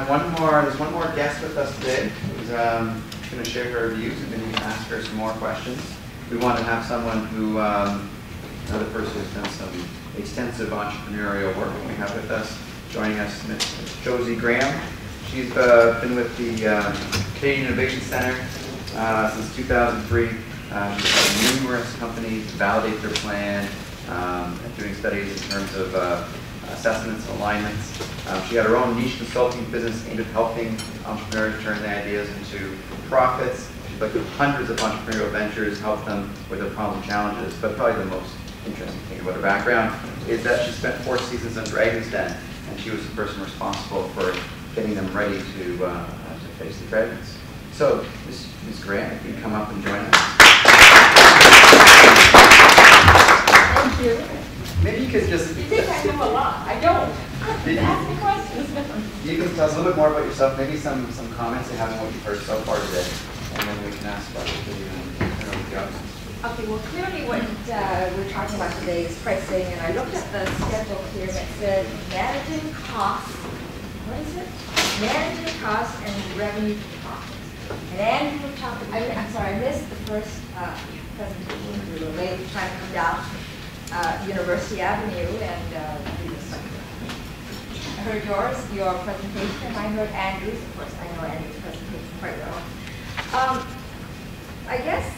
there's one more guest with us today who's going to share her views, and then you can ask her some more questions. We want to have someone who, another person who's done some extensive entrepreneurial work. We have with us, joining us, Ms. Josie Graham. She's been with the Canadian Innovation Center since 2003. She's had numerous companies validate their plan, doing studies in terms of assessments and alignments. She had her own niche consulting business aimed at helping entrepreneurs turn their ideas into profits. She's looked at hundreds of entrepreneurial ventures, helped them with their problems and challenges. But probably the most interesting thing about her background is that she spent 4 seasons on Dragon's Den, and she was the person responsible for getting them ready to face the dragons. So, Ms. Graham, if you can come up and join us. Thank you. Maybe you could just... You think I know a lot. I don't. Ask me questions. You can tell us a little bit more about yourself, maybe some comments you have on what you've heard so far today, and then we can ask questions to you and turn over to the audience. Okay, well, clearly what we're talking about today is pricing, and I looked at the schedule here and it said managing costs. What is it? Managing costs and revenue to profits. And Andrew talked, I'm sorry, I missed the first presentation. We were late trying to come down University Avenue, and I heard your presentation, and I heard Andrew's. Of course, I know Andrew's presentation quite well. I guess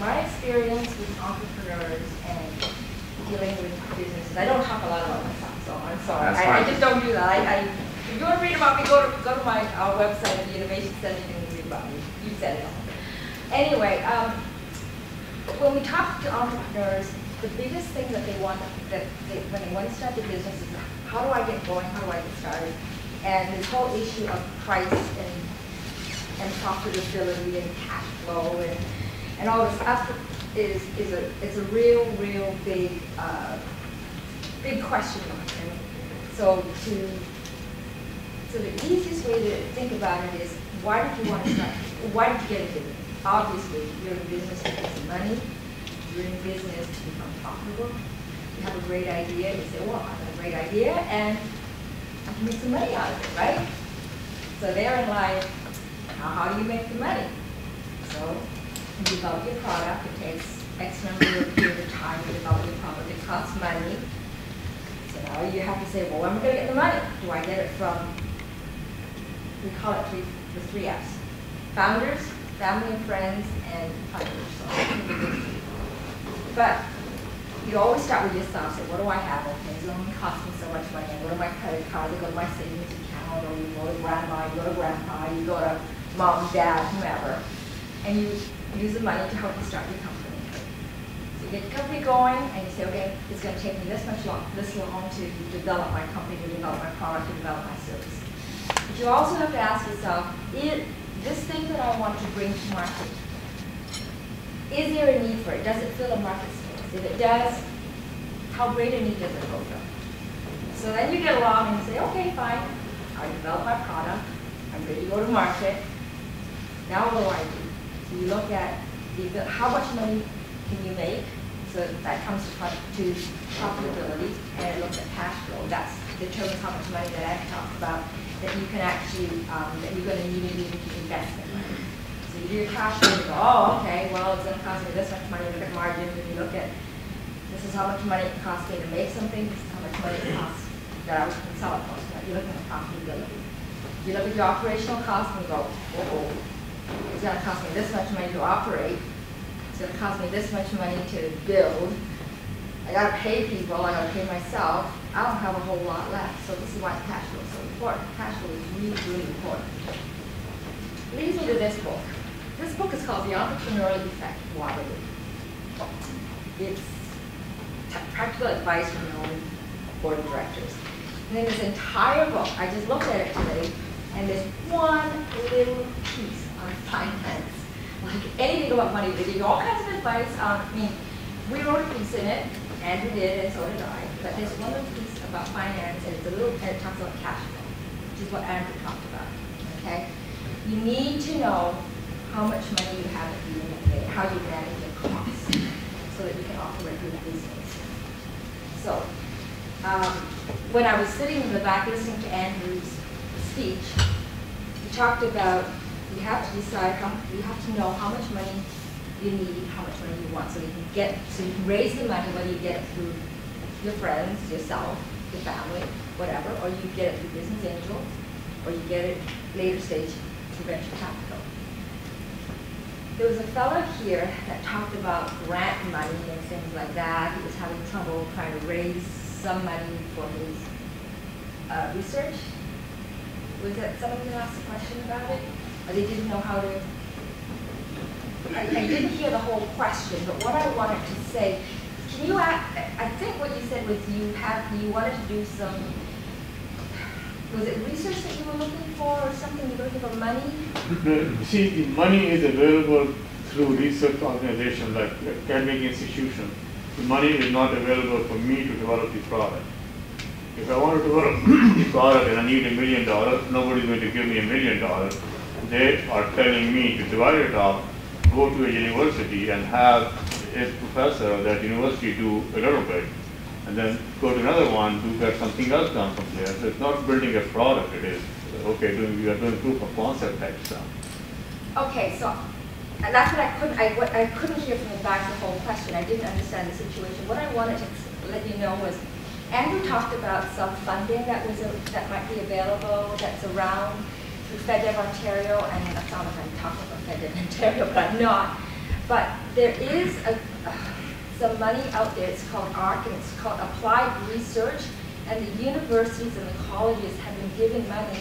my experience with entrepreneurs and dealing with businesses, I don't talk a lot about myself, so I'm sorry. I just don't do that. If you want to read about me, go to my website at the Innovation Center, you can read about me. You said it all. Anyway, when we talk to entrepreneurs, the biggest thing that they want, when they want to start their business is, how do I get going, how do I get started? And this whole issue of price and profitability and cash flow and all this stuff is a real big question mark. And so the easiest way to think about it is, why did you want to start? Why did you get into business? Obviously, you're in business to make some money. You're in business to become profitable. You have a great idea. You say, well, I have a great idea, and I can make some money out of it, right? So therein lies, how do you make the money? So you develop your product. It takes X number of period of time to develop your product. It costs money. So now you have to say, well, where am I going to get the money? Do I get it from, we call it the 3 F's. Founders, family and friends, and funders. So, but you always start with yourself. Say, what do I have? Okay, it's only cost me so much money. I go to my credit card, I go to my savings account, or you go to grandma, you go to grandpa, you go to mom, dad, whomever, and you use the money to help you start your company. So you get your company going, and you say, okay, it's going to take me this long to develop my company, to develop my product, to develop my service. But you also have to ask yourself, this thing that I want to bring to market, is there a need for it? Does it fill a market space? If it does, how great a need does it fulfill? So then you get along and you say, okay, fine, I developed my product, I'm ready to go to market. Now what do I do? So you look at how much money can you make? So that comes to profitability, and it looks at cash flow. That determines how much money that I talked about that you can actually, that you're going to need to invest in. So you do your cash flow, you go, oh, okay, well, it's going to cost me this much money. You look at margins, and you look at, this is how much money it costs me to make something, this is how much money it costs that I can sell it for. So you look at the profitability. You look at your operational costs, and you go, oh, it's going to cost me this much money to operate. It's going to cost me this much money to build. I got to pay people, I got to pay myself. I don't have a whole lot left. So this is why cash flow is so important. Cash flow is really important. Leads me to this book. This book is called The Entrepreneurial Effect of Waterloo. It's practical advice from your own board of directors. And then this entire book, I just looked at it today, and there's one little piece on finance. Like anything about money, they give you all kinds of advice. I mean, we wrote a piece in it, Andrew did, and so did I. But there's one little piece about finance, and it's a little, and it talks about cash flow, which is what Andrew talked about. Okay, you need to know how much money you have at the end of the day, how you manage your costs, so that you can operate your business. So, when I was sitting in the back listening to Andrew's speech, he talked about you have to decide you have to know how much money you need, how much money you want, so you can raise the money, whether you get it through your friends, yourself, your family, whatever, or you get it through business angels, or you get it later stage through venture capital. There was a fellow here that talked about grant money and things like that. He was having trouble trying to raise some money for his research. Was that someone who asked a question about it? Or they didn't know how to? I didn't hear the whole question, but what I wanted to say, can you I think what you said was you wanted to do some, was it research that you were looking for or something? You were looking for money? No, see, the money is available through research organizations like academic institutions. The money is not available for me to develop the product. If I want to develop the product and I need $1 million, nobody's going to give me $1 million. They are telling me to divide it up, go to a university and have a professor of that university do a little bit, and then go to another one to get something else done from there. So it's not building a product, it is, okay, we are doing proof of concept type stuff. Okay, so and that's what I couldn't hear from the back the whole question. I didn't understand the situation. What I wanted to let you know was Andrew talked about some funding that might be available that's around through FedDev Ontario, and I sound like I'm talking about FedDev Ontario, but I'm not. But there is some money out there. It's called ARC, and it's called Applied Research, and the universities and the colleges have been given money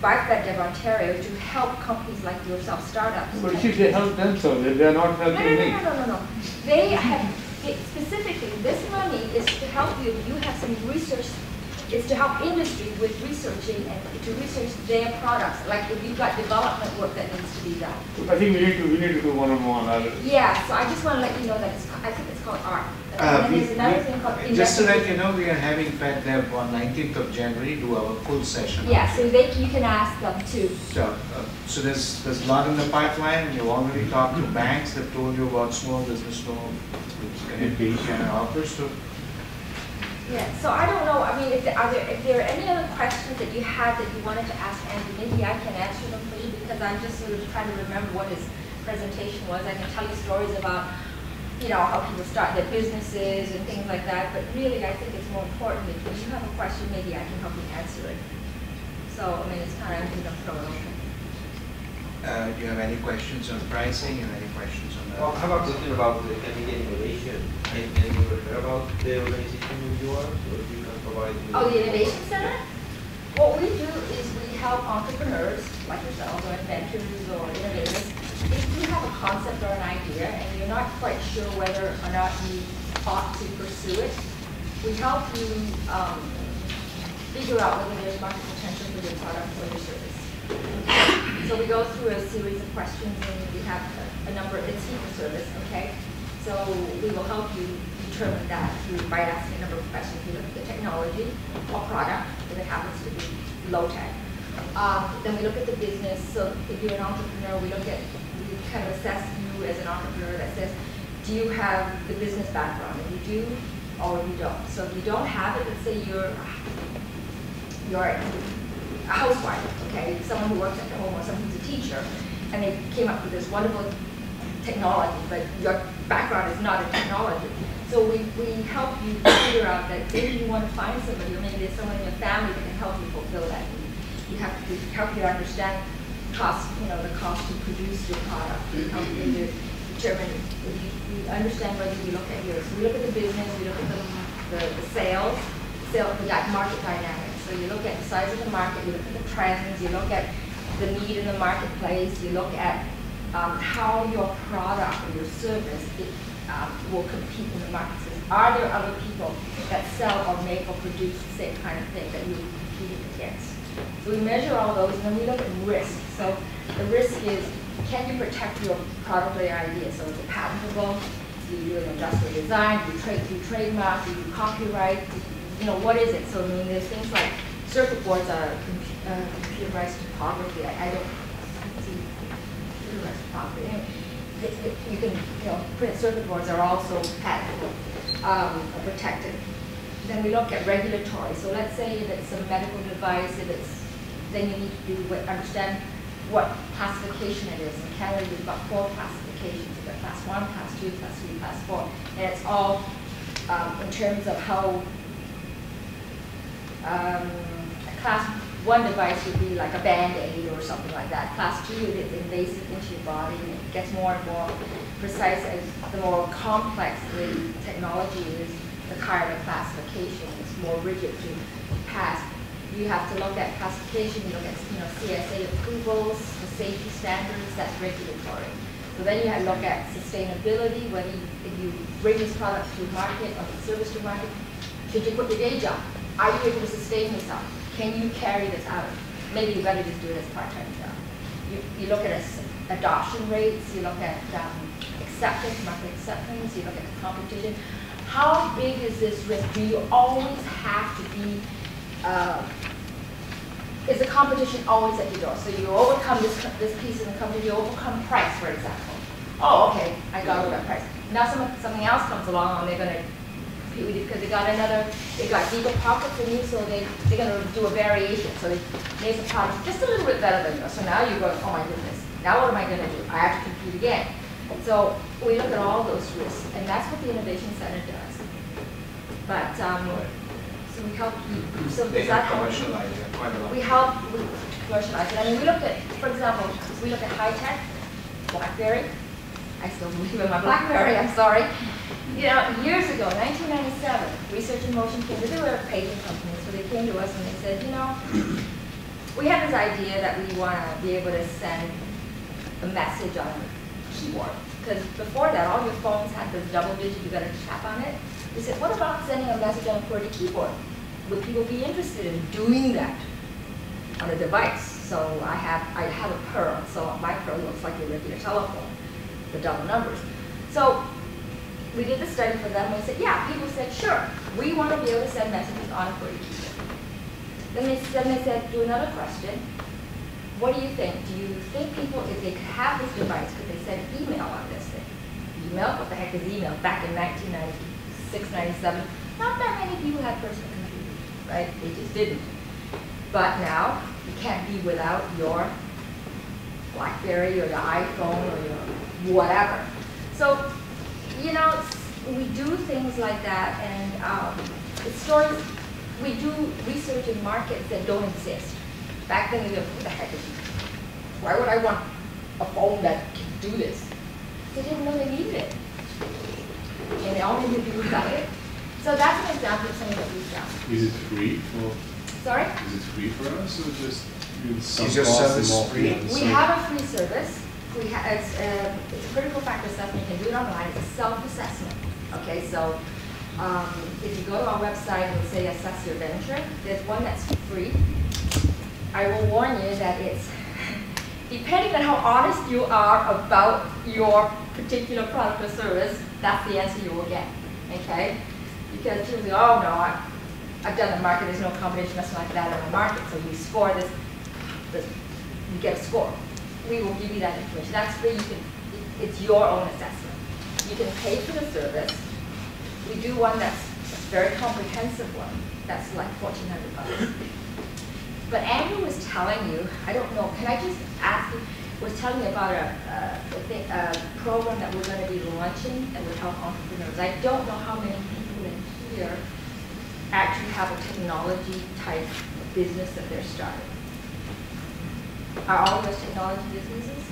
by FedDev Ontario to help companies like yourself, startups. But see, they help themselves, they are not helping me. No. They have, specifically, this money is to help you. You have some research. It's to help industry with researching and to research their products. Like if you've got development work that needs to be done. I think we need to do one-on-one. Yeah, so I just want to let you know that I think it's called ARC. And there's another thing called just to let you know, we are having FedDev on 19th of January, do our full session. Yeah, so you can ask them too. So there's a lot in the pipeline. You've already talked to banks that told you about small business loan, and offers. So yeah, so I don't know, I mean, if there are any other questions that you had that you wanted to ask Andrew, maybe I can answer them for you, because I'm just sort of trying to remember what his presentation was. I can tell you stories about, how people start their businesses and things like that, but really I think it's more important if you have a question, maybe I can help you answer it. So, I mean, it's kind of, I'm throw it open. do you have any questions on pricing and any questions on that? Well, how about talking about the Canadian innovation? And you heard about the organization you are, or you can provide? Oh, the Innovation Center? What we do is we help entrepreneurs like yourselves, or inventors, or innovators. If you have a concept or an idea and you're not quite sure whether or not you ought to pursue it, we help you figure out whether there's market potential for your product or your service. So we go through a series of questions, and we have a number, it's fee-for-service, okay? So we will help you determine that by asking a number of questions. We look at the technology or product, if it happens to be low-tech. Then we look at the business. So if you're an entrepreneur, we kind of assess you as an entrepreneur that says, do you have the business background? If you do, or if you don't. So if you don't have it, let's say you're a housewife, okay, someone who works at home or someone who's a teacher, and they came up with this wonderful technology, but your background is not in technology. So we help you figure out that maybe you want to find somebody, or maybe there's someone in your family that can help you fulfill that need. You have to help you understand cost, the cost to produce your product. We help you to determine, you understand whether you look at yours. We look at the business, we look at the sales, the market dynamics. So you look at the size of the market, you look at the trends, you look at the need in the marketplace, you look at how your product or your service will compete in the marketplace. Are there other people that sell or make or produce the same kind of thing that you're competing against? So we measure all those, and then we look at risk. So the risk is, can you protect your product or your idea? So is it patentable? Do you do an industrial design? Do you trademark? Do you do copyright? What is it? So I mean, there's things like circuit boards are computerized topography. I don't see computerized topography. Anyway, you can, printed circuit boards are also patentable, protected. then we look at regulatory. So let's say if it's a medical device, then you need to understand what classification it is. In Canada, we've got 4 classifications. We've got class 1, class 2, class 3, class 4. And it's all in terms of how a class 1 device would be like a Band-Aid or something like that. Class 2 is invasive into your body, and it gets more and more precise as the more complex the technology is, the higher the classification. It's more rigid to pass. You have to look at classification, you look at CSA approvals, the safety standards, that's regulatory. So then you have to look at sustainability, whether if you bring this product to market or the service to market, should you quit your day job? Are you able to sustain yourself? Can you carry this out? Maybe you better just do it as a part-time job. You look at adoption rates, you look at acceptance, market acceptance, you look at competition. How big is this risk? Do you always have to be, is the competition always at your door? So you overcome this piece in the company, you overcome price, for example. Oh, okay, I got over that price. Now something else comes along and they're going to compete with you because they got deeper pockets than you, so they're going to do a variation. So they make the product just a little bit better than you. So now you're going, oh my goodness, now what am I going to do? I have to compete again. So we look at all those risks, and that's what the Innovation Center does. But so we help. So They does that have help? commercialized it quite a lot. We help commercialize it. I mean, we look at, for example, we look at high tech, BlackBerry. I still believe in my BlackBerry. I'm sorry. You know, years ago, 1997, Research in Motion came to. They were a paging company, so they came to us and they said, you know, we have this idea that we want to be able to send a message on a keyboard. Because before that, all your phones had this double digit, you got to tap on it. We said, what about sending a message on a QWERTY keyboard? Would people be interested in doing that on a device? So I have a Pearl, so my Pearl looks like a regular telephone, the double numbers. So we did the study for them, and we said, yeah, people said, sure, we want to be able to send messages on a QWERTY keyboard. Then they said, do another question. What do you think? Do you think people, if they could have this device, could they send email on this thing? Email? What the heck is email? Back in 1996, 97, not that many people had personal computers, right? They just didn't. But now, you can't be without your BlackBerry or your iPhone or your whatever. So, you know, we do things like that, and it's stories, we do research in markets that don't exist. Back then, we were, what the heck is it? Why would I want a phone that can do this? They didn't know they needed it. And they all needed to do without it. So that's an example of something that we've done. Is it free? Sorry? Is it free for us or just some Is your cost service involved free? in the We service? have a free service. It's a critical factor assessment. You can do it online. It's a self-assessment. Okay, so if you go to our website and say assess your venture, there's one that's free. I will warn you that it's, depending on how honest you are about your particular product or service, that's the answer you will get, okay? Because people say, oh no, I've done the market, there's no combination, nothing like that in the market, so you score this, you get a score. We will give you that information. That's free, it's your own assessment. You can pay for the service. We do one that's a very comprehensive one, that's like $1,400. But Andrew was telling you, I don't know, can I just ask you, was telling me about a program that we're going to be launching that would help entrepreneurs. I don't know how many people in here actually have a technology type business that they're starting. Are all those technology businesses?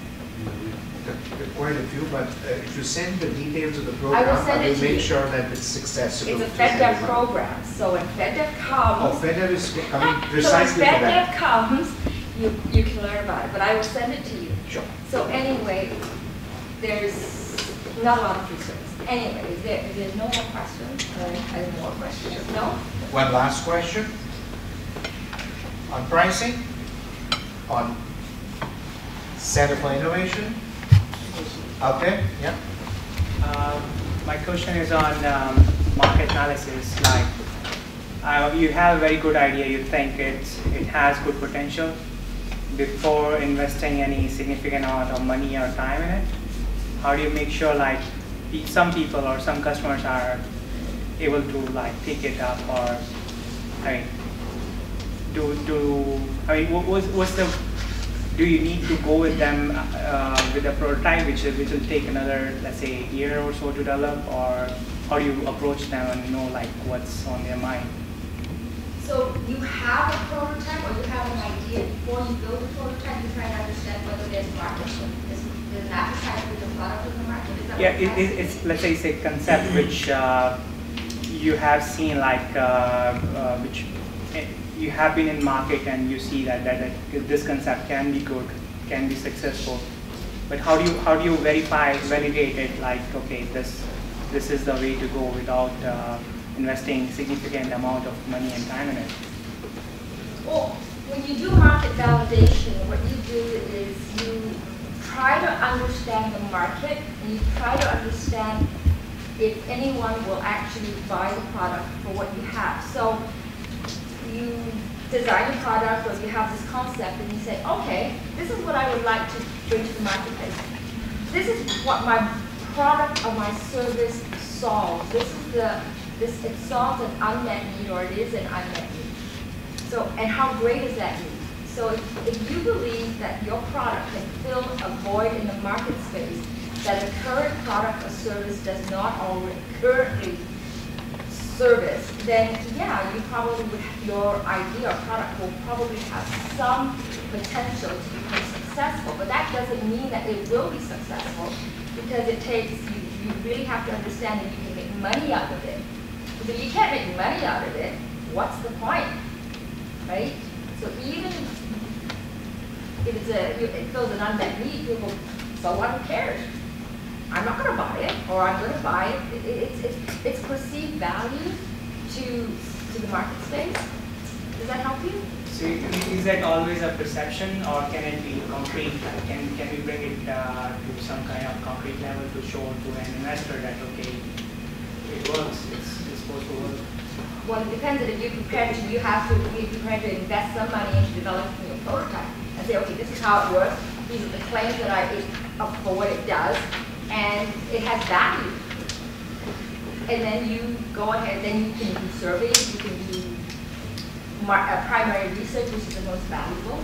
Quite a few, but if you send the details of the I program, will send it to make you. sure that it's accessible. It's a to FedDev everyone. program. So when FedDev comes, Oh, FedDev is coming so precisely when for that. FedDev comes, you can learn about it. But I will send it to you. Sure. So anyway, there's not a lot of free service. Anyway, is there no more questions? I have more questions. No? One last question. On pricing, on Center for Innovation. Okay, yeah. My question is on market analysis. Like, you have a very good idea. You think it has good potential. Before investing any significant amount of money or time in it, how do you make sure, like, some people or some customers are able to like pick it up, or I mean, what's the, do you need to go with them with a prototype which will take another, let's say, year or so to develop, or how do you approach them and know like what's on their mind? So you have a prototype, or you have an idea before you build a prototype. You try to understand whether there's market, there's an appetite for the product in the market. Is that Yeah, what it's, let's say it's a concept which you have seen, like which you have been in market and you see that this concept can be good, can be successful. But how do you validate it? Like, okay, this is the way to go without investing significant amount of money and time in it. Well, when you do market validation, what you do is you try to understand the market, and you try to understand if anyone will actually buy the product for what you have. So you design a product, or you have this concept, and you say, okay, this is what I would like to bring to the marketplace. This is what my product or my service solves. It solves an unmet need, or it is an unmet need. So, and how great is that need? So if you believe that your product can fill a void in the market space that a current product or service does not already currently service, then yeah, you probably would, your idea or product will probably have some potential to become successful. But that doesn't mean that it will be successful, because it takes, you really have to understand that you can make money out of it. Because if you can't make money out of it, what's the point, right? So even if it fills an unmet need, people, so what, who cares? I'm not going to buy it, or I'm going to buy it. It's perceived value to the market space. Does that help you? So is that always a perception, or can it be concrete? Can we bring it to some kind of concrete level to show to an investor that, okay, it works, it's supposed to work? Well, it depends. If you're prepared to, you have to be prepared to invest some money into developing your prototype and say, okay, this is how it works. These are the claims that I for what it does, and it has value. And then you go ahead. Then you can do surveys. You can do primary research, which is the most valuable.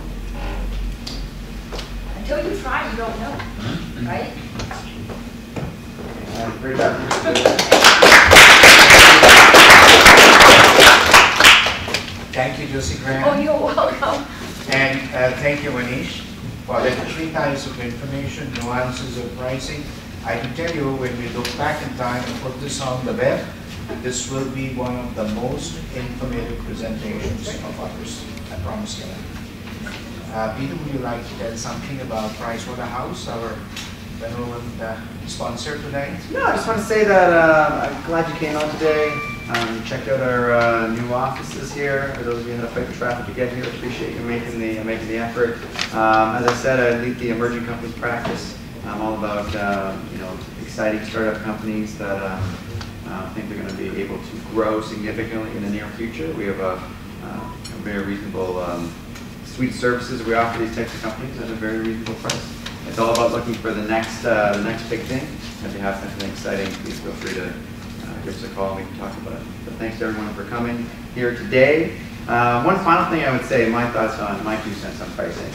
Until you try, you don't know, right? Great job. Thank you, Dec1 Graham. Oh, you're welcome. And thank you, Manish, for the 3 types of information, nuances of pricing. I can tell you, when we look back in time and put this on the web, this will be one of the most informative presentations of ours, I promise you that. Peter, would you like to tell something about Pricewaterhouse, our benevolent sponsor today? No, I just want to say that I'm glad you came out today. Checked out our new offices here. For those of you who had to fight the traffic to get here, appreciate you making the effort. As I said, I lead the emerging companies practice. I'm all about exciting startup companies that I think they're going to be able to grow significantly in the near future. We have a very reasonable suite of services we offer these types of companies at a very reasonable price. It's all about looking for the next big thing. If you have something exciting, please feel free to give us a call and we can talk about it. But thanks to everyone for coming here today. One final thing I would say, my thoughts on, my 2 cents on pricing.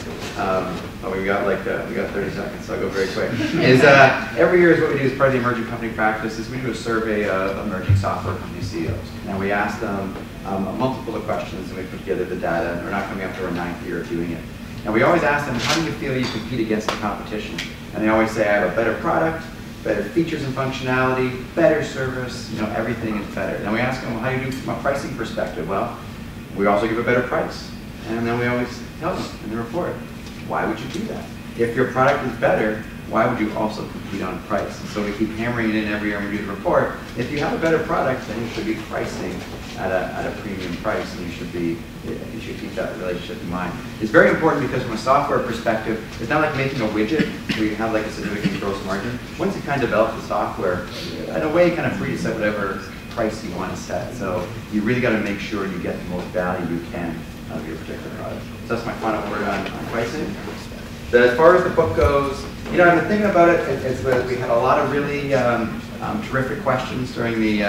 We got 30 seconds, so I'll go very quick. Is every year is what we do as part of the emerging company practice is we do a survey of emerging software company CEOs, and we ask them multiple of questions, and we put together the data. And we're not coming up to our 9th year of doing it. And we always ask them, how do you feel you compete against the competition? And they always say, I have a better product, better features and functionality, better service, everything is better. And we ask them, well, how do you do from a pricing perspective? Well, we also give a better price. And then we always tell them in the report, why would you do that? If your product is better, why would you also compete on price? And so we keep hammering it in every year when we do the report. If you have a better product, then you should be pricing at a premium price, and you should keep that relationship in mind. It's very important because from a software perspective, it's not like making a widget where you have like a significant gross margin. Once you kind of develop the software, in a way, kind of free to set whatever price you want to set. So you really got to make sure you get the most value you can out of your particular product. So that's my final word on pricing. As far as the book goes, I've been thinking about it. We had a lot of really terrific questions during the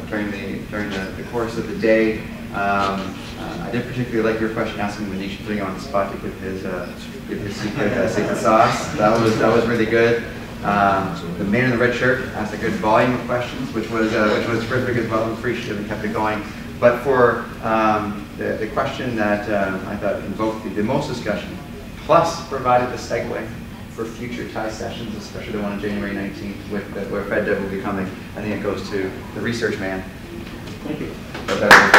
during the course of the day. I did particularly like your question asking Manish to bring you on the spot to give his secret sauce. That was really good. The man in the red shirt asked a good volume of questions, which was terrific as well, and appreciative, and kept it going. But for the question that I thought invoked the most discussion, plus provided the segue for future TIE sessions, especially the one on January 19th, where FedDev will be coming, I think it goes to the research man. Thank you. But that was